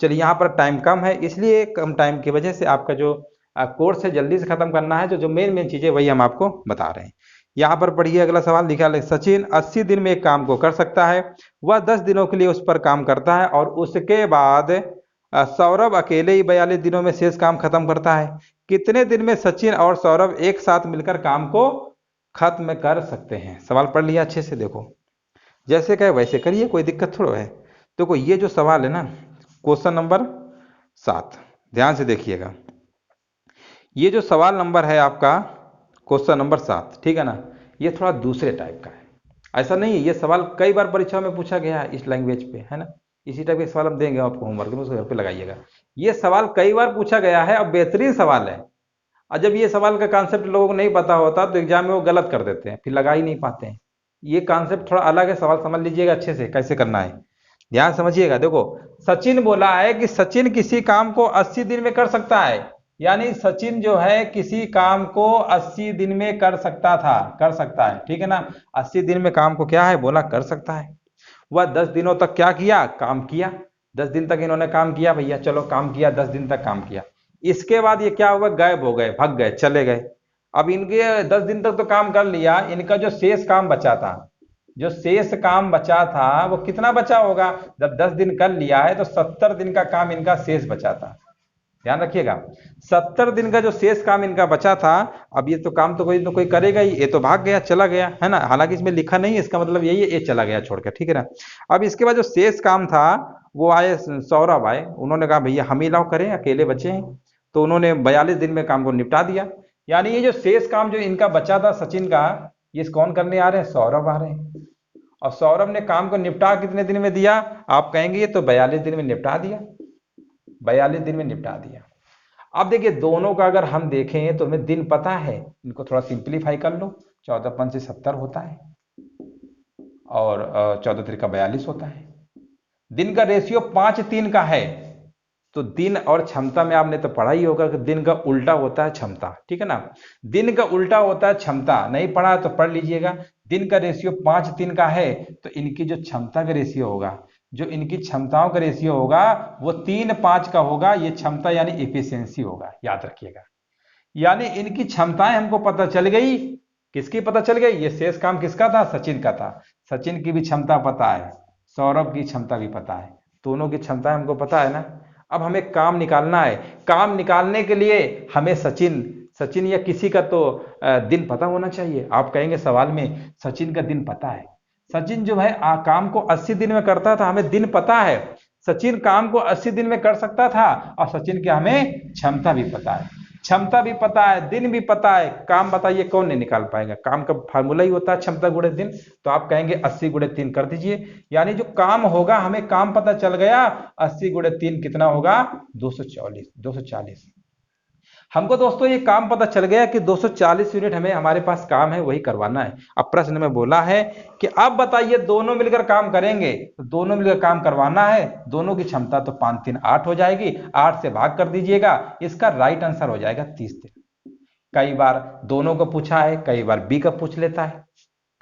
चलिए यहाँ पर टाइम कम है, इसलिए कम टाइम की वजह से आपका जो कोर्स है जल्दी से खत्म करना है, जो मेन मेन चीज़ें वही हम आपको बता रहे हैं। यहाँ पर पढ़िए अगला सवाल लिखा है, सचिन 80 दिन में एक काम को कर सकता है, वह 10 दिनों के लिए उस पर काम करता है, और उसके बाद सौरभ अकेले ही 42 दिनों में शेष काम खत्म करता है। कितने दिन में सचिन और सौरभ एक साथ मिलकर काम को खत्म कर सकते हैं। सवाल पढ़ लिया अच्छे से, देखो जैसे कहे वैसे करिए, कोई दिक्कत थोड़ा है। देखो ये जो सवाल है ना, क्वेश्चन नंबर 7, ध्यान से देखिएगा। ये जो सवाल नंबर है आपका क्वेश्चन नंबर 7, ठीक है ना, ये थोड़ा दूसरे टाइप का है। ऐसा नहीं है, ये सवाल कई बार परीक्षा में पूछा गया है इस लैंग्वेज पे, है ना। इसी टाइप के सवाल हम देंगे आपको होमवर्क में, उसको घर पे लगाइएगा। ये सवाल कई बार पूछा गया है और बेहतरीन सवाल है, और जब ये सवाल का कॉन्सेप्ट लोगों को नहीं पता होता तो एग्जाम में वो गलत कर देते हैं, फिर लगा ही नहीं पाते हैं। ये कॉन्सेप्ट थोड़ा अलग है, सवाल समझ लीजिएगा अच्छे से कैसे करना है, ध्यान समझिएगा। देखो सचिन बोला है कि सचिन किसी काम को 80 दिन में कर सकता है, यानी सचिन जो है किसी काम को 80 दिन में कर सकता था, कर सकता है, ठीक है ना। 80 दिन में काम को क्या है बोला, कर सकता है। वह 10 दिनों तक क्या किया, काम किया। 10 दिन तक इन्होंने काम किया भैया, चलो काम किया, 10 दिन तक काम किया। इसके बाद ये क्या हुआ, गायब हो गए, भग गए, चले गए। अब इनके 10 दिन तक तो काम कर लिया, इनका जो शेष काम बचा था, जो शेष काम बचा था वो कितना बचा होगा, जब 10 दिन कर लिया है तो 70 दिन का काम इनका शेष बचा था। ध्यान रखिएगा, 70 दिन का जो शेष काम इनका बचा था। अब ये तो काम तो कोई करेगा ही, ये तो भाग गया, चला गया, है ना। हालांकि इसमें लिखा नहीं है, इसका मतलब यही है ये चला गया छोड़कर, ठीक है ना। अब इसके बाद जो शेष काम था वो आए सौरभ आए, उन्होंने कहा भैया हम ही लाओ करें, अकेले बचे हैं, तो उन्होंने 42 दिन में काम को निपटा दिया। यानी ये जो शेष काम जो इनका बचा था सचिन का, ये कौन करने आ रहे हैं, सौरभ आ रहे हैं। और सौरभ ने काम को निपटा कितने दिन में दिया, आप कहेंगे ये तो 42 दिन में निपटा दिया, 42 दिन में निपटा दिया। अब देखिए दोनों का अगर हम देखें तो हमें दिन पता है, इनको थोड़ा सिंप्लीफाई कर लो, 14 पंच 70 होता है, और 14 त्रिका 42 होता है। दिन का रेशियो 5:3 का है, तो दिन और क्षमता में आपने तो पढ़ा ही होगा कि दिन का उल्टा होता है क्षमता, ठीक है ना। दिन का उल्टा होता है क्षमता, नहीं पढ़ा तो पढ़ लीजिएगा। दिन का रेशियो 5:3 का है, तो इनकी जो क्षमता का रेशियो होगा, जो इनकी क्षमताओं का रेशियो होगा वो 3:5 का होगा। ये क्षमता यानी इफिशियंसी होगा, याद रखिएगा। यानी इनकी क्षमताएं हमको पता चल गई, किसकी पता चल गई, ये शेष काम किसका था, सचिन का था। सचिन की भी क्षमता पता है, सौरभ की क्षमता भी पता है, दोनों की क्षमताएं हमको पता है ना। अब हमें काम निकालना है, काम निकालने के लिए हमें सचिन या किसी का तो दिन पता होना चाहिए। आप कहेंगे सवाल में सचिन का दिन पता है, सचिन जो है काम को 80 दिन में करता था, हमें दिन पता है। सचिन काम को 80 दिन में कर सकता था, और सचिन की हमें क्षमता भी पता है। क्षमता भी पता है, दिन भी पता है, काम बताइए कौन नहीं निकाल पाएगा। काम का फार्मूला ही होता है क्षमता गुणे दिन। तो आप कहेंगे 80 गुणे 3 कर दीजिए, यानी जो काम होगा हमें काम पता चल गया, 80 गुणे 3 कितना होगा, 240। हमको दोस्तों ये काम पता चल गया कि 240 यूनिट हमें हमारे पास काम है वही करवाना है। अब प्रश्न में बोला है कि अब बताइए दोनों मिलकर काम करेंगे, तो दोनों मिलकर काम करवाना है, दोनों की क्षमता तो 5 3 8 हो जाएगी, 8 से भाग कर दीजिएगा, इसका राइट आंसर हो जाएगा 30 दिन। कई बार दोनों को पूछा है, कई बार बी का पूछ लेता है,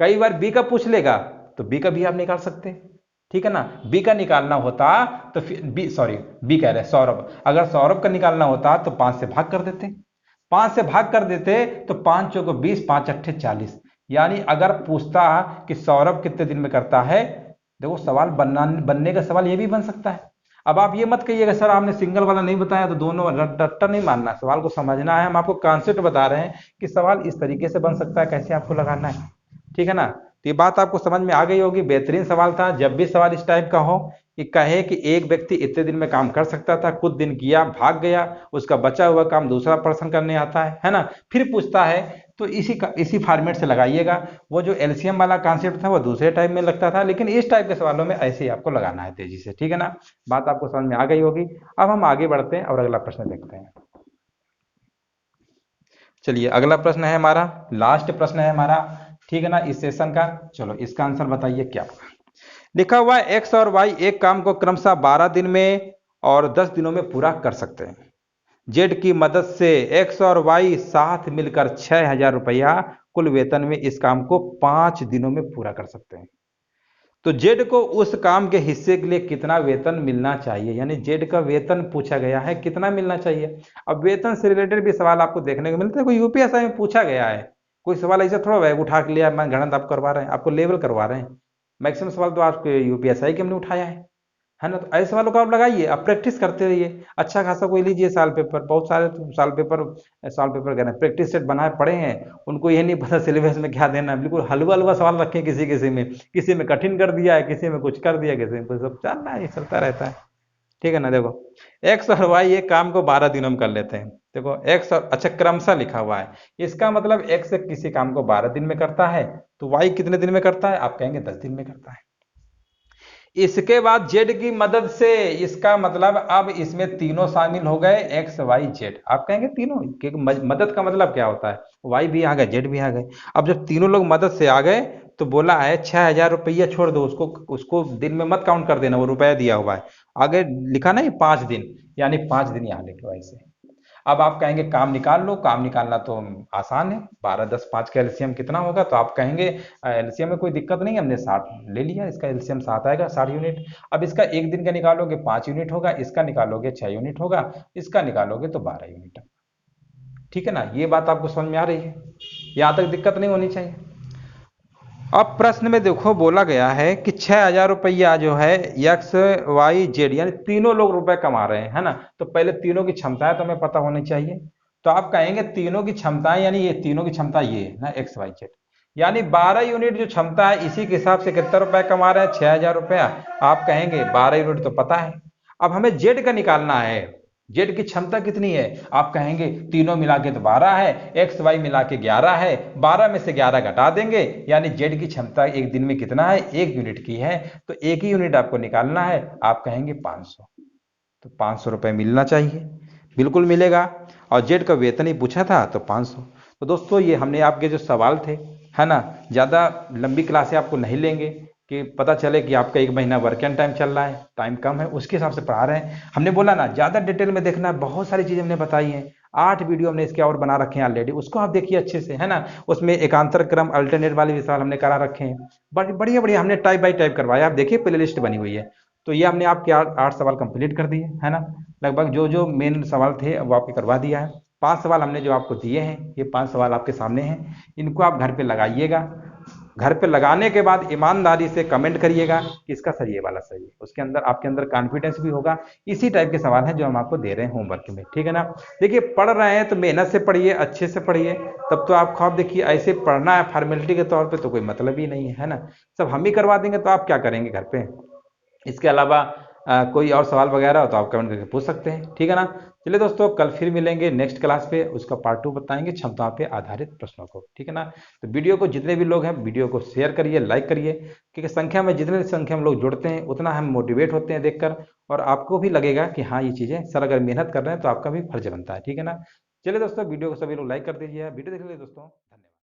कई बार बी का पूछ लेगा तो बी का भी आप निकाल सकते हैं, ठीक है ना। बी का निकालना होता तो फिर बी कह रहे सौरभ, अगर सौरभ का निकालना होता तो 5 से भाग कर देते, 5 से भाग कर देते तो 5 चौको 20, 5 अट्ठे 40, यानी अगर पूछता कि सौरभ कितने दिन में करता है, देखो सवाल बनने का सवाल ये भी बन सकता है। अब आप ये मत कहिएगा सर आपने सिंगल वाला नहीं बताया, तो दोनों रट्टा नहीं मानना, सवाल को समझना है। हम आपको कॉन्सेप्ट बता रहे हैं कि सवाल इस तरीके से बन सकता है, कैसे आपको लगाना है, ठीक है ना। तो ये बात आपको समझ में आ गई होगी। बेहतरीन सवाल था। जब भी सवाल इस टाइप का हो कि कहे कि एक व्यक्ति इतने दिन में काम कर सकता था, कुछ दिन किया, भाग गया, उसका बचा हुआ काम दूसरा पर्सन करने आता है ना, फिर पूछता है, तो इसी फॉर्मेट से लगाइएगा। वो जो एलसीएम वाला कॉन्सेप्ट था वो दूसरे टाइप में लगता था, लेकिन इस टाइप के सवालों में ऐसे ही आपको लगाना है तेजी से, ठीक है ना। बात आपको समझ में आ गई होगी। अब हम आगे बढ़ते हैं और अगला प्रश्न देखते हैं। चलिए अगला प्रश्न है हमारा, लास्ट प्रश्न है हमारा, ठीक है ना, इस सेशन का। चलो इसका आंसर बताइए क्या होगा। लिखा हुआ है एक्स और वाई एक काम को क्रमशः 12 दिन में और 10 दिनों में पूरा कर सकते हैं। जेड की मदद से एक्स और वाई साथ मिलकर 6,000 रुपया कुल वेतन में इस काम को 5 दिनों में पूरा कर सकते हैं। तो जेड को उस काम के हिस्से के लिए कितना वेतन मिलना चाहिए, यानी जेड का वेतन पूछा गया है कितना मिलना चाहिए। अब वेतन से रिलेटेड भी सवाल आपको देखने को मिलता है, कोई यूपीएससी में पूछा गया है, कोई सवाल ऐसा थोड़ा है उठा के लिया मैं गणित आप करवा रहे हैं, आपको लेवल करवा रहे हैं। मैक्सिमम सवाल तो आपके यूपीएससी के हमने उठाया है ना। तो ऐसे वालों को आप लगाइए, आप प्रैक्टिस करते रहिए। अच्छा खासा कोई लीजिए साल पेपर, बहुत सारे तो साल पेपर कह रहे हैं, प्रैक्टिस सेट बनाए पड़े हैं, उनको ये नहीं पता सिलेबस में क्या देना है, बिल्कुल हलवा हलवा सवाल रखे, किसी में कठिन कर दिया है, किसी में कुछ कर दिया, किसी में कुछ, सब चलना है, चलता रहता है, ठीक है ना। देखो एक्स और वाई एक काम को 12 दिनों में कर लेते हैं। देखो एक्स और, अच्छा क्रमशः लिखा हुआ है, इसका मतलब एक्स किसी काम को 12 दिन में करता है, तो वाई कितने दिन में करता है, आप कहेंगे 10 दिन में करता है। इसके बाद जेड की मदद से, इसका मतलब अब इसमें तीनों शामिल हो गए, एक्स वाई जेड, आप कहेंगे तीनों, क्योंकि मदद का मतलब क्या होता है, वाई भी आ गए जेड भी आ गए। अब जब तीनों लोग मदद से आ गए तो बोला है 6,000 रुपया छोड़ दो, उसको उसको दिन में मत काउंट कर देना, वो रुपया दिया हुआ है, आगे लिखा नहीं 5 दिन, यानी 5 दिन यहाँ लिखो ऐसे। अब आप कहेंगे काम निकाल लो, काम निकालना तो आसान है, 12 10 5 का एलसीएम कितना होगा, तो आप कहेंगे एलसीएम में कोई दिक्कत नहीं है, हमने 60 ले लिया, इसका एलसीएम 7 आएगा, 60 यूनिट। अब इसका एक दिन का निकालोगे 5 यूनिट होगा, इसका निकालोगे 6 यूनिट होगा, इसका निकालोगे तो 12 यूनिट, ठीक है ना। ये बात आपको समझ में आ रही है, यहाँ तक दिक्कत नहीं होनी चाहिए। अब प्रश्न में देखो बोला गया है कि 6,000 रुपया जो है एक्स वाई जेड, यानी तीनों लोग रुपए कमा रहे हैं, है ना। तो पहले तीनों की क्षमताएं तो हमें पता होनी चाहिए। तो आप कहेंगे तीनों की क्षमताएं, यानी ये तीनों की क्षमता ये है ना, एक्स वाई जेड, यानी 12 यूनिट जो क्षमता है, इसी के हिसाब से कितना रुपया कमा रहे हैं, 6,000 रुपया। आप कहेंगे 12 यूनिट तो पता है, अब हमें जेड का निकालना है, जेड की क्षमता कितनी है, आप कहेंगे तीनों मिला के तो 12 है, एक्स वाई मिला के 11 है, 12 में से 11 घटा देंगे, यानी जेड की क्षमता एक दिन में कितना है, 1 यूनिट की है, तो एक ही यूनिट आपको निकालना है, आप कहेंगे 500, तो 500 रुपये मिलना चाहिए, बिल्कुल मिलेगा। और जेड का वेतन ही पूछा था तो 500। तो दोस्तों ये हमने आपके जो सवाल थे, है ना, ज़्यादा लंबी क्लासें आपको नहीं लेंगे, कि पता चले कि आपका 1 महीना वर्क एंड टाइम चल रहा है, टाइम कम है, उसके हिसाब से पढ़ा रहे हैं। हमने बोला ना ज़्यादा डिटेल में देखना, बहुत सारी चीज़ें हमने बताई हैं, 8 वीडियो हमने इसके और बना रखे हैं ऑलरेडी, उसको आप देखिए अच्छे से, है ना। उसमें एकांतर क्रम अल्टरनेट वाले भी सवाल हमने करा रखे हैं, बढ़िया बढ़िया हमने टाइप बाई टाइप करवाया, आप देखिए प्ले लिस्ट बनी हुई है। तो ये हमने आपके 8 सवाल कंप्लीट कर दिए, है ना। लगभग जो जो मेन सवाल थे वो आपके करवा दिया है। 5 सवाल हमने जो आपको दिए हैं, ये 5 सवाल आपके सामने हैं, इनको आप घर पे लगाइएगा। घर पे लगाने के बाद ईमानदारी से कमेंट करिएगा कि इसका सही है वाला सही है, उसके अंदर आपके अंदर कॉन्फिडेंस भी होगा। इसी टाइप के सवाल हैं जो हम आपको दे रहे हैं होमवर्क में, ठीक है ना। देखिए पढ़ रहे हैं तो मेहनत से पढ़िए, अच्छे से पढ़िए, तब तो आप ख्वाब देखिए। ऐसे पढ़ना है फॉर्मेलिटी के तौर पे तो कोई मतलब ही नहीं है ना, सब हम ही करवा देंगे तो आप क्या करेंगे घर पे। इसके अलावा कोई और सवाल वगैरह हो तो आप कमेंट करके पूछ सकते हैं, ठीक है ना। चलिए दोस्तों, कल फिर मिलेंगे नेक्स्ट क्लास पे, उसका पार्ट 2 बताएंगे क्षमताओं पे आधारित प्रश्नों को, ठीक है ना। तो वीडियो को जितने भी लोग हैं वीडियो को शेयर करिए, लाइक करिए, क्योंकि संख्या में जितने संख्या में लोग जुड़ते हैं उतना हम मोटिवेट होते हैं देखकर, और आपको भी लगेगा कि हाँ ये चीज़ें सर अगर मेहनत कर रहे हैं तो आपका भी फर्ज बनता है, ठीक है ना। चलिए दोस्तों, वीडियो को सभी लोग लाइक कर दीजिए, वीडियो देख लीजिए दोस्तों।